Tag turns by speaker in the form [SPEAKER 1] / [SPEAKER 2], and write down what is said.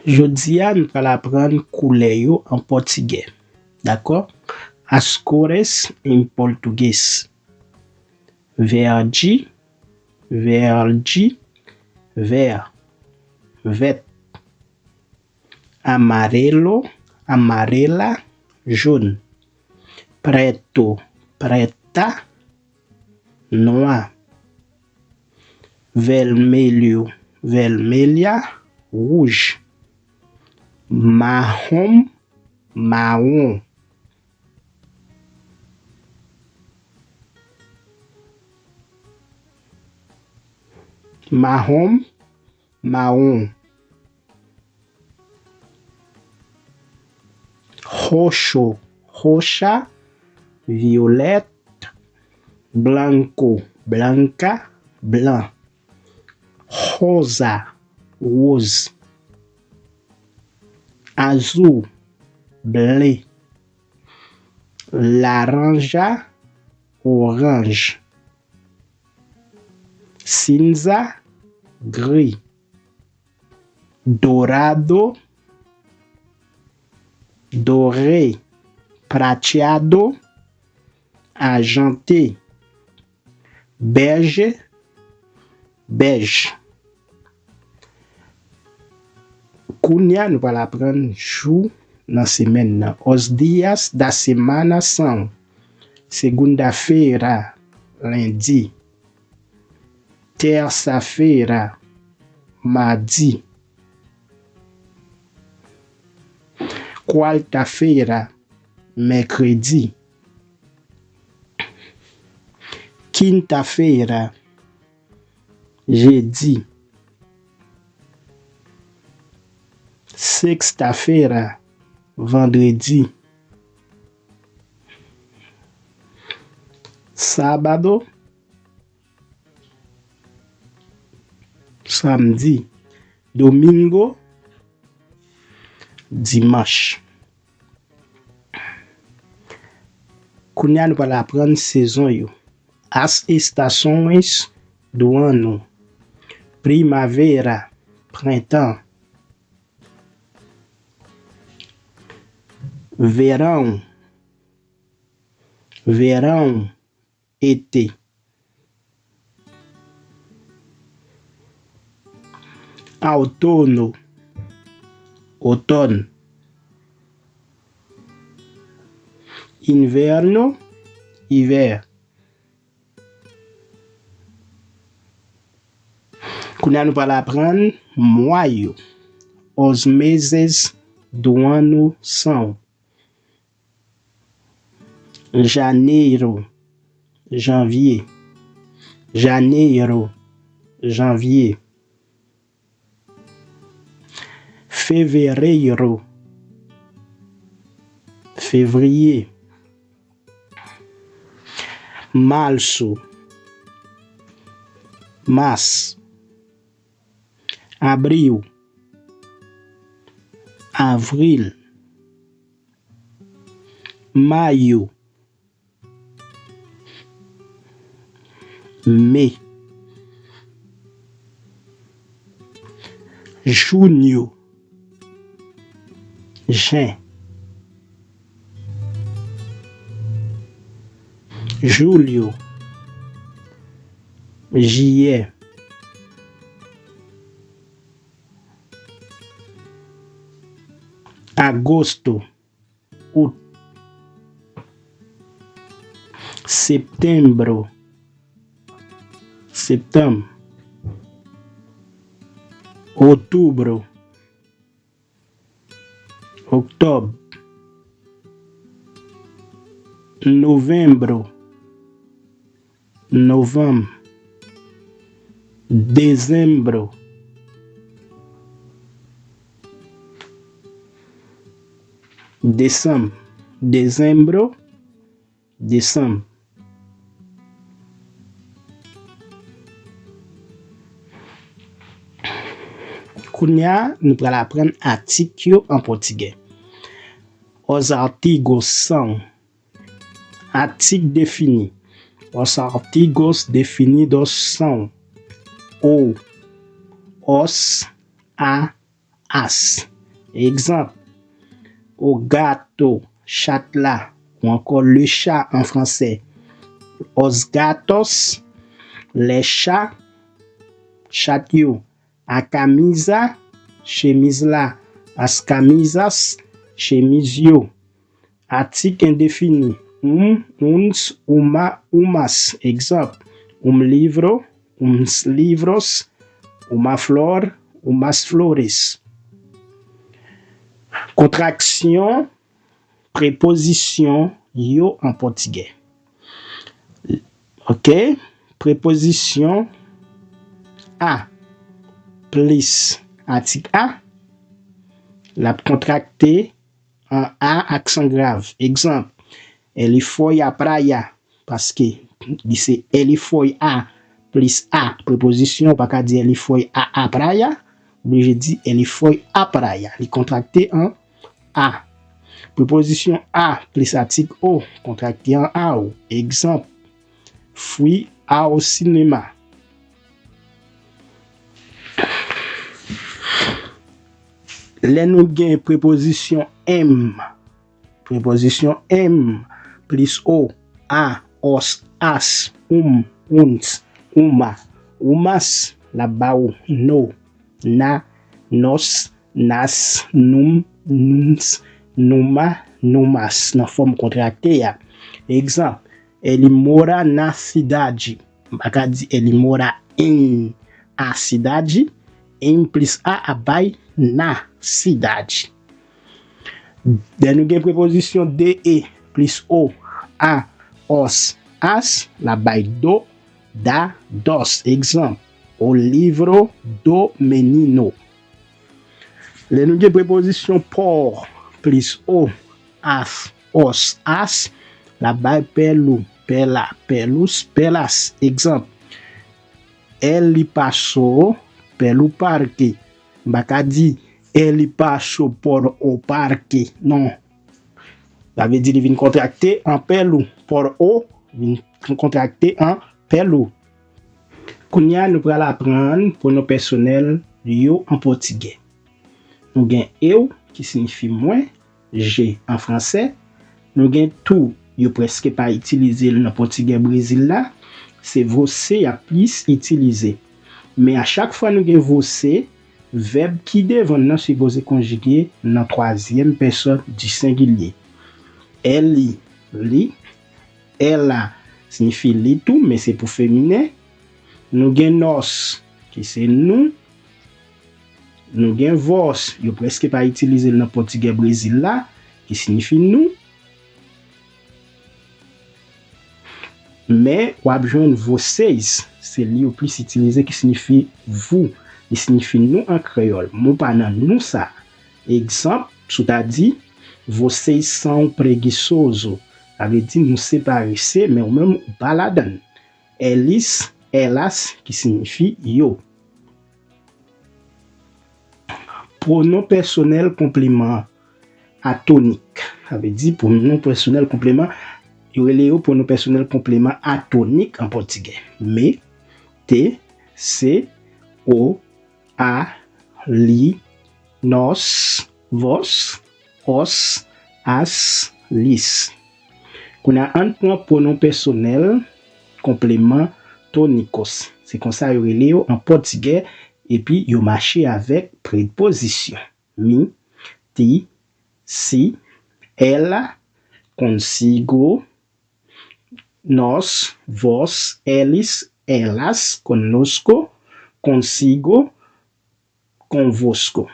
[SPEAKER 1] Jodia nous allons apprendre couleur yo en portugais. D'accord? As cores em português. Verde, verde, vert, vert. Amarelo, amarela, jaune. Preto, preta, noir. Vermelho, vermelha, rouge. Marrom, marrom. Marrom, marrom. Roxo, roxa, violette, blanco, blanca, blanc. Rosa, rose. Azul, bleu. Laranja, orange. Cinza, gris. Dourado, doré. Prateado, argenté. Beige, beige. Kounya nous allons apprendre jour dans semaine. Os dias da semana são segunda-feira, lundi, terça-feira, mardi, quarta-feira, mercredi, quinta-feira, jeudi, sexta-feira, vendredi, sábado, samedi, domingo, dimanche. Kounya nous allons apprendre saison yo. As estações do ano. Primavera, printemps. Verão, verão, été. Outono, outono. Inverno, hiver. Kounya nous allons apprendre mois. Os meses do ano são janeiro, janvier. Janeiro, janvier. Fevereiro, février. Março, março. Abril, avril. Maio, mai. Junho, juin. Julho, juillet. Agosto, août. Setembro, setembro. Outubro, outubro. Novembro, novembro. Dezembro, dezembro. Dezembro, dezembro. Kounya nous allons apprendre article en portugais. Os artigos são artigo defini. Os artigos definidos são o, os, a, as. Exemple, au gato, chat là, ou encore le chat en français. Os gatos, les chats, chat yo. A camisa, chemise là. As camisas, chemise yo. Article indéfini. Uns, uma, umas. Exemple, livro, uns livros, uma flor, umas flores. Contraction, préposition yo en portugais. OK? Préposition a plus article a, la contracté en a accent grave. Exemple, ele foi à praia parce que c'est ele foi a plus a préposition pas qu'à dire ele foi à praia, mais je dis ele foi à praia. Il contracté en a. Préposition a plus article o contracté en a. Exemple, fui ao cinéma. Là nous gain préposition m. Préposition m plus o, a, os, as, uns, uma, umas, la bao, no, na, nos, nas, nuns, numa, numas, na forme contractée. Exemple, ele mora na cidade. Baka di ele mora em a cidade. Em plus a abai na cidade. Then nous avons préposition de plus o, a, os, as, la bay do, da, dos. Exemple, o livro do menino. Là nous avons préposition por plus o, as, os, as, la bay pelu, pela, pelus, pelas. Exemple, ele passou pelo parque. Baka di ele passou por o parque. Non. Ça veut dire qu'il vient contracter en pelu. Por o, vient contracter en pelu. Kounya nous allons apprendre pour nos personnels yo en portugais. Nous avons eu qui signifie moi, j'ai en français. Nous avons tout, yo presque pas utilisé dans portugais Brésil là. C'est você a plus utilisé. Mais à chaque fois nous avons você, verbe qui devant nous supposé conjuguer dans troisième personne du singulier. Elle, li, ela signifie li tout, mais c'est pour féminin. Nous avons nos, qui c'est nous. Nous avons vos, yo presque pas utilisé dans portugais Brésil là, qui signifie nous. Mais, ou abjouen vocês, c'est lui au plus utilisé qui signifie vous. Il signifie nous en créole. Mou pas nan nous ça. Exemple, sou ta dit, vocês são preguiçosos. Ça veut dire nous séparer, mais ou même ou pas la donne. Eles, elas, qui signifie yo. Pronom personnel complément atonique. Ça veut dire pronom personnel complément. Il y a pour nos personnels complément atonique en portugais. Me, te, se, o, a, li, nos, vos, os, as, lis. Qu'on a un pronom personnel complément tonicos. C'est comme ça il y a en portugais et puis il marché avec préposition. Mi, ti, si, ela, consigo, nós, vós, eles, elas, conosco, consigo, convosco.